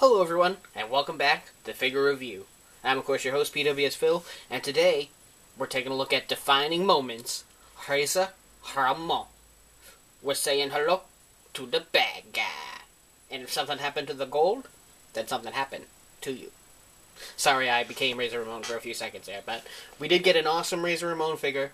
Hello everyone, and welcome back to Figure Review. I'm of course your host PWS Phil, and today we're taking a look at defining moments. Ramon. We're saying hello to the bad guy. And if something happened to the gold, then something happened to you. Sorry I became Razor Ramon for a few seconds there, but we did get an awesome Razor Ramon figure.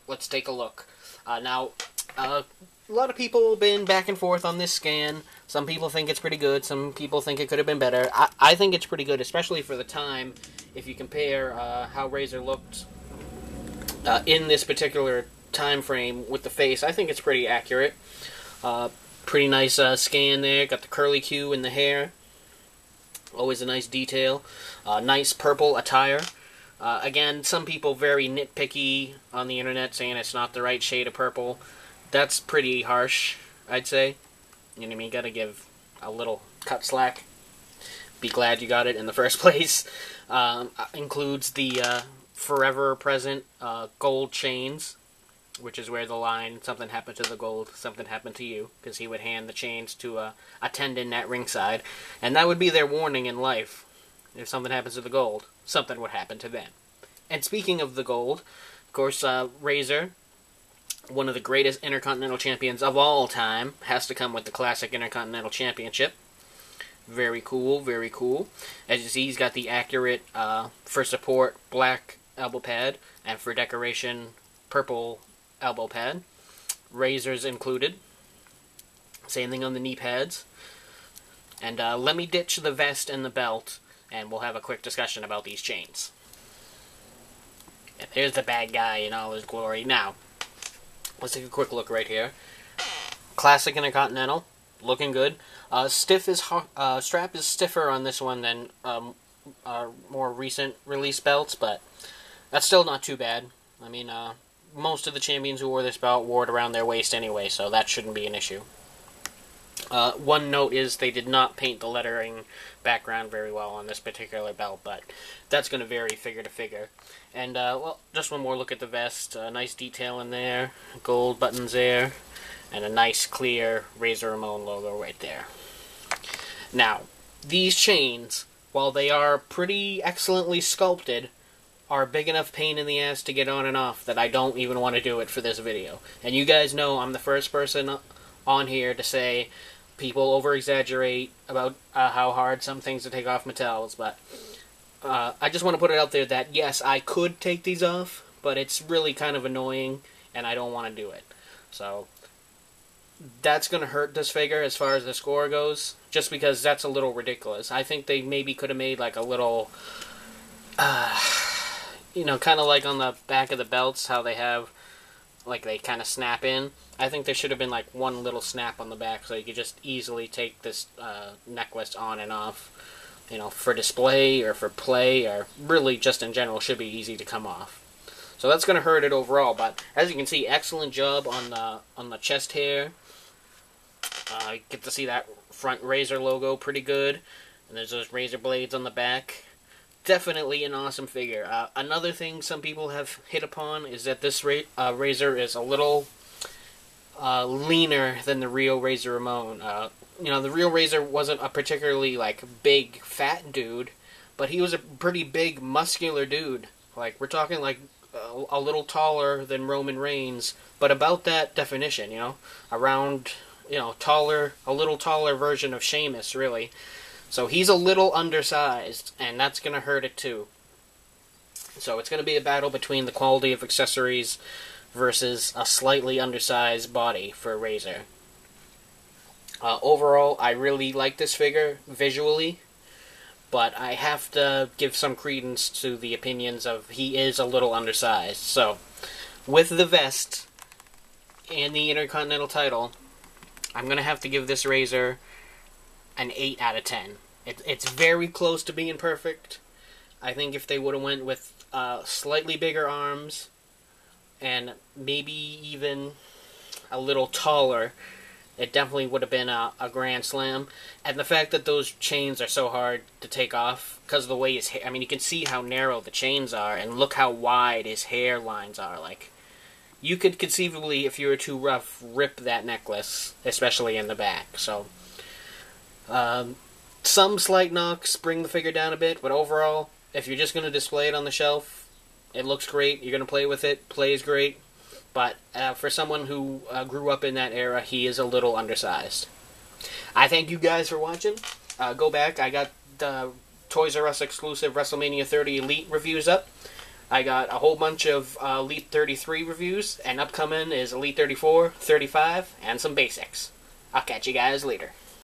Let's take a look. A lot of people have been back and forth on this scan. Some people think it's pretty good. Some people think it could have been better. I think it's pretty good, especially for the time. If you compare how Razor looked in this particular time frame with the face, I think it's pretty accurate. Pretty nice scan there. Got the curly Q in the hair. Always a nice detail. Nice purple attire. Again, some people very nitpicky on the internet saying it's not the right shade of purple. That's pretty harsh, I'd say. You know what I mean? Gotta give a little cut slack. Be glad you got it in the first place. Includes the forever present gold chains, which is where the line, something happened to the gold, something happened to you, because he would hand the chains to a attendant at ringside, and that would be their warning in life. If something happens to the gold, something would happen to them. And speaking of the gold, of course, Razor, one of the greatest Intercontinental Champions of all time, has to come with the Classic Intercontinental Championship. Very cool, very cool. As you see, he's got the accurate, for support, black elbow pad, and for decoration, purple elbow pad. Razors included. Same thing on the knee pads. And let me ditch the vest and the belt, and we'll have a quick discussion about these chains. And there's the bad guy in all his glory. Now, let's take a quick look right here. Classic Intercontinental, looking good. Strap is stiffer on this one than more recent release belts, but that's still not too bad. I mean, most of the champions who wore this belt wore it around their waist anyway, so that shouldn't be an issue. One note is they did not paint the lettering background very well on this particular belt, but that's going to vary figure to figure. And, well, just one more look at the vest. Nice detail in there, gold buttons there, and a nice clear Razor Ramon logo right there. Now, these chains, while they are pretty excellently sculpted, are a big enough pain in the ass to get on and off that I don't even want to do it for this video. And you guys know I'm the first person on here to say people over-exaggerate about how hard some things to take off Mattels, but I just want to put it out there that, yes, I could take these off, but it's really kind of annoying, and I don't want to do it. So, that's going to hurt this figure as far as the score goes, just because that's a little ridiculous. I think they maybe could have made like a little, you know, kind of like on the back of the belts, how they have, like they kind of snap in. I think there should have been like one little snap on the back so you could just easily take this necklace on and off. You know, for display or for play or really just in general should be easy to come off. So that's going to hurt it overall, but as you can see, excellent job on the chest hair. You get to see that front Razor logo pretty good, and there's those razor blades on the back. Definitely an awesome figure. Another thing some people have hit upon is that this Razor is a little leaner than the real Razor Ramon. You know, the real Razor wasn't a particularly, like, big, fat dude, but he was a pretty big, muscular dude. Like, we're talking, like, a little taller than Roman Reigns, but about that definition, you know? Around, you know, taller, a little taller version of Sheamus, really. So he's a little undersized, and that's going to hurt it too. So it's going to be a battle between the quality of accessories versus a slightly undersized body for Razor. Overall, I really like this figure visually, but I have to give some credence to the opinions of he is a little undersized. So, with the vest and the Intercontinental title, I'm going to have to give this Razor an 8 out of 10. It's very close to being perfect. I think if they would have went with slightly bigger arms and maybe even a little taller, it definitely would have been a grand slam. And the fact that those chains are so hard to take off because of the way his hair... I mean, you can see how narrow the chains are, and look how wide his hair lines are. Like, you could conceivably, if you were too rough, rip that necklace, especially in the back. So, Some slight knocks bring the figure down a bit, but overall, if you're just going to display it on the shelf, it looks great. You're going to play with it, plays great. But for someone who grew up in that era, he is a little undersized. I thank you guys for watching. Go back. I got the Toys R Us exclusive WrestleMania 30 Elite reviews up. I got a whole bunch of Elite 33 reviews, and upcoming is Elite 34, 35, and some basics. I'll catch you guys later.